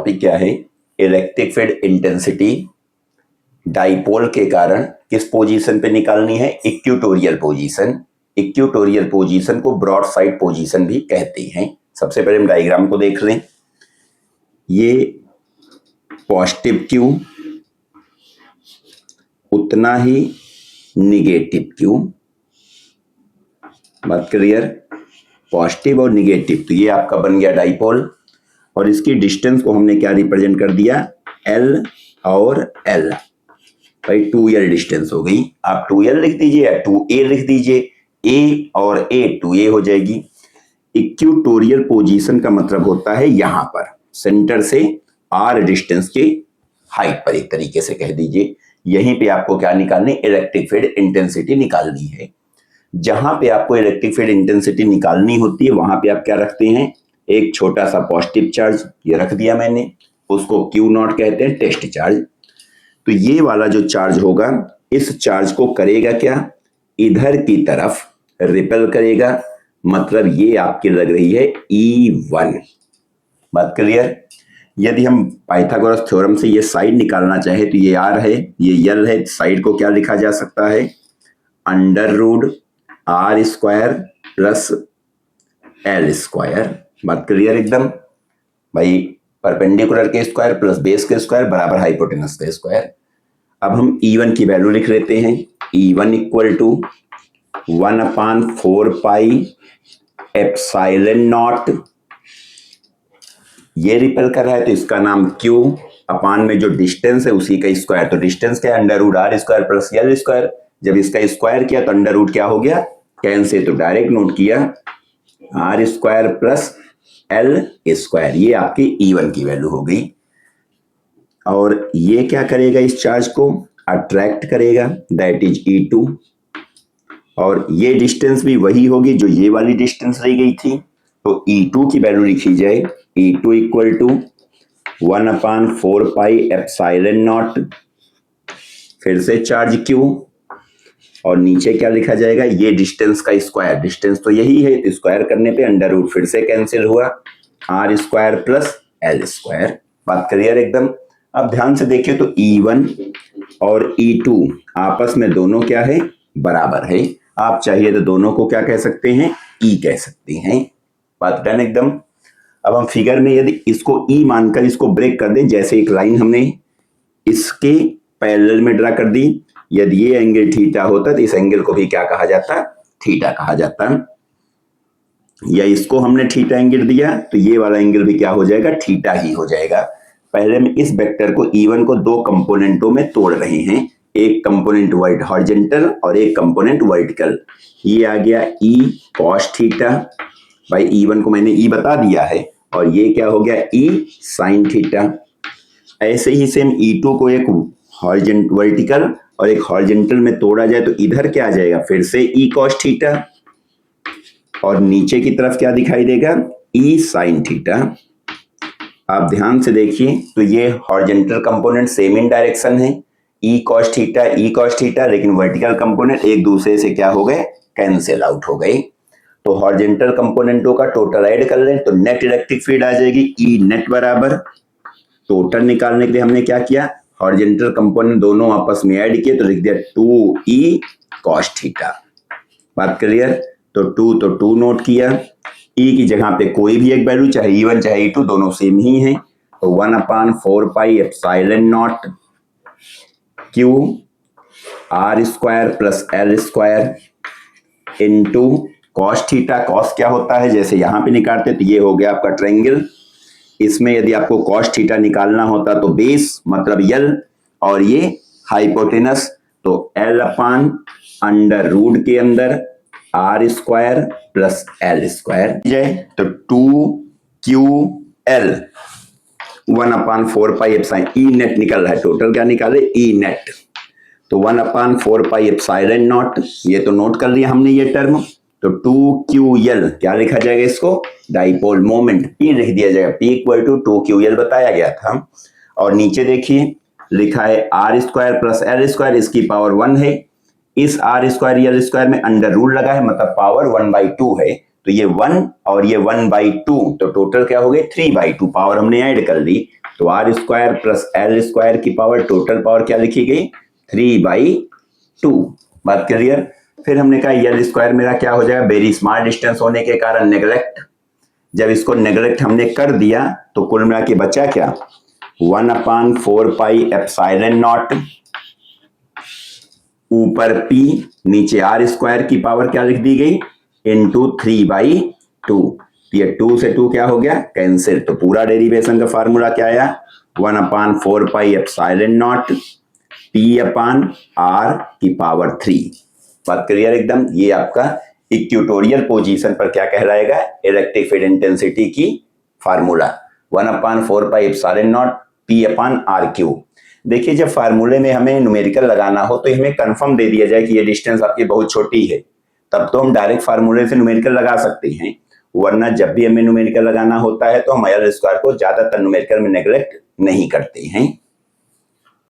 Topic क्या है? Electric field intensity dipole के कारण किस पोजीशन पे निकालनी है? Equatorial position. इक्वेटोरियल पोजीशन को ब्रॉड साइड पोजीशन भी कहते हैं। सबसे पहले हम डायग्राम को देख लें। ये पॉजिटिव क्यू, उतना ही निगेटिव क्यू। बात क्लियर? पॉजिटिव और निगेटिव, तो ये आपका बन गया डाइपोल। और इसकी डिस्टेंस को हमने क्या रिप्रेजेंट कर दिया? L और L। भाई 2L डिस्टेंस हो गई। आप 2L लिख दीजिए या 2A लिख दीजिए। A और A 2A हो जाएगी। इक्वेटोरियल पोजीशन का मतलब होता है यहां पर सेंटर से R डिस्टेंस के हाइट पर, एक तरीके से कह दीजिए। यहीं पे आपको क्या निकालनी? इलेक्ट्रिक फील्ड इंटेंसिटी निकालनी है। जहां पे आपको इलेक्ट्रिक फील्ड इंटेंसिटी निकालनी होती है वहां पे आप क्या रखते हैं? एक छोटा सा पॉजिटिव चार्ज, ये रख दिया मैंने, उसको Q नॉट कहते हैं, टेस्ट चार्ज। तो ये वाला जो चार्ज होगा, इस चार्ज को करेगा क्या? इधर की तरफ रिपेल करेगा। मतलब ये आपकी लग रही है E1। बात क्लियर? यदि हम पाइथागोरस थ्योरम से ये साइड निकालना चाहे तो ये R है, ये L है, साइड को क्या लिखा जा सकता है? Under root R square plus L square. बात क्लियर एकदम? भाई परपेंडिकुलर के स्क्वायर प्लस बेस के स्क्वायर बराबर हाइपोटेनस के स्क्वायर। अब हम E1 की वैल्यू लिख लेते हैं। E1 equal to 1/4 pi epsilon not. ये रिपेल कर रहा है तो इसका नाम Q, अपान में जो डिस्टेंस है उसी का स्क्वायर। तो डिस्टेंस क्या है? Under root R square plus L square. जब इसका स्क्वायर किया तो अंडर रूट क्या हो गया? कैंसिल। तो डायरेक्ट नोट किया R square plus L square. ये आपकी E1 की वैल्यू हो गई। और ये क्या करेगा? इस चार्ज को अट्रैक्ट करेगा, दैट इज E2। और ये डिस्टेंस भी वही होगी जो ये वाली डिस्टेंस रही गई थी। तो E2 की वैल्यू लिखी जाए, E2 equal to 1/4 pi epsilon not, फिर से चार्ज Q, और नीचे क्या लिखा जाएगा? ये डिस्टेंस का स्क्वायर। डिस्टेंस तो यही है, तो स्क्वायर करने पे अंडर रूट फिर से कैंसिल हुआ, R square plus L square. बात क्लियर एकदम? अब ध्यान से देखिए तो E1 और E2 आपस में दोनों क्या है? बराबर है। आप चाहिए तो दोनों को क्या कह सकते हैं? E कह सकते हैं। बात डन एकदम? अब हम फिगर में यदि इसको E मानकर इसको ब्रेक कर दें, जैसे एक लाइन हमने इसके पैरेलल में ड्रा कर दी। यदि ये एंगल थीटा होता तो इस एंगल को भी क्या कहा जाता? थीटा कहा जाता। या इसको हमने थीटा एंगल दिया तो ये वाला एंगल भी क्या हो जाएगा? थीटा ही हो जाएगा। पहले हम इस वेक्टर को E1 को दो कंपोनेंटों में तोड़ रहे हैं। एक कंपोनेंट हॉरिजॉन्टल और एक कंपोनेंट वर्टिकल। ये आ गया E cos थीटा। भाई E1 को मैंने E बता दिया है। और ये क्या हो गया? E sin theta. ऐसे ही सेम E2 को एक वर्टिकल और एक हॉरिजॉन्टल में तोड़ा जाए तो इधर क्या आ जाएगा? फिर से E cos थीटा, और नीचे की तरफ क्या दिखाई देगा? E sin theta. आप ध्यान से देखिए तो ये horizontal component same in direction है, E cos थीटा, लेकिन वर्टिकल कंपोनेंट एक दूसरे से क्या हो गए? कैंसिल आउट हो गए। तो हॉरिजॉन्टल कंपोनेंटों का टोटल ऐड कर लें तो नेट इलेक्ट्रिक फील्ड आ जाएगी E नेट बराबर, टोटल निकालने के लिए हमने क्या किया? हॉरिजॉन्टल कंपोनेंट दोनों आपस में ऐड किए तो लिख दिया 2E cos थीटा। बात क्लियर? तो 2 नोट किया। E की जगह पे कोई भी एक वैल्यू, चाहे E1 चाहे E2, दोनों सेम ही है। तो 1/4 pi epsilon not Q R square plus L square into cos theta. cos क्या होता है? जैसे यहां पे निकालते तो ये हो गया आपका ट्रायंगल। इसमें यदि आपको cos थीटा निकालना होता तो बेस मतलब L, और ये हाइपोटेनस, तो L अपान अंडर रूट के अंदर R square plus L square जाए तो 2QL 1/4 pi epsilon. E net निकल रहा है, टोटल क्या निकाले? E net. तो 1/4 पाई एप्सिलॉन नॉट, ये तो नोट कर लिया हमने ये टर्म। तो 2QL क्या लिखा जाएगा? इसको डाइपोल मोमेंट P लिख दिया जाएगा। P इक्वल टू 2QL बताया गया था। और नीचे देखिए लिखा है R square plus L square, इसकी पावर 1 है। इस R स्क्वायर L स्क्वायर में अंडर रूट लगा है, मतलब पावर 1/2 है। तो ये 1 और ये 1/2, तो टोटल क्या हो गए? 3/2। पावर हमने ऐड कर ली तो R square plus L square की पावर, टोटल पावर क्या लिखी गई, 3/2। बात क्लियर। फिर हमने कहा एल स्क्वायर मेरा क्या हो जाएगा, वेरी स्मॉल डिस्टेंस होने के कारण नेग्लेक्ट। जब इसको नेग्लेक्ट हमने कर दिया तो कुल मिला के बचा क्या, 1/4πε0 ऊपर p, नीचे आर स्क्वायर की पावर क्या लिख दी गई, इंटू 3/2। ये 2 से 2 क्या हो गया, कैंसिल। तो पूरा डेरिवेशन का फार्मूला क्या आया, 1/4πε0 p/r की पावर 3। बात क्लियर एकदम। ये आपका इक्वेटोरियल पोजीशन पर क्या कहलाएगा, इलेक्ट्रिक फील्ड इंटेंसिटी की फार्मूला 1/4πε0 p/r3। देखिए जब फार्मूले में हमें न्यूमेरिकल लगाना हो तो हमें कंफर्म दे दिया जाए कि ये डिस्टेंस आपकी बहुत छोटी है, तब तो हम डायरेक्ट फार्मूले से न्यूमेरिकल लगा सकते हैं, वरना जब भी हमें न्यूमेरिकल लगाना होता है तो हम एल स्क्वायर को ज्यादातर न्यूमेरिकल में नेग्लेक्ट नहीं करते हैं।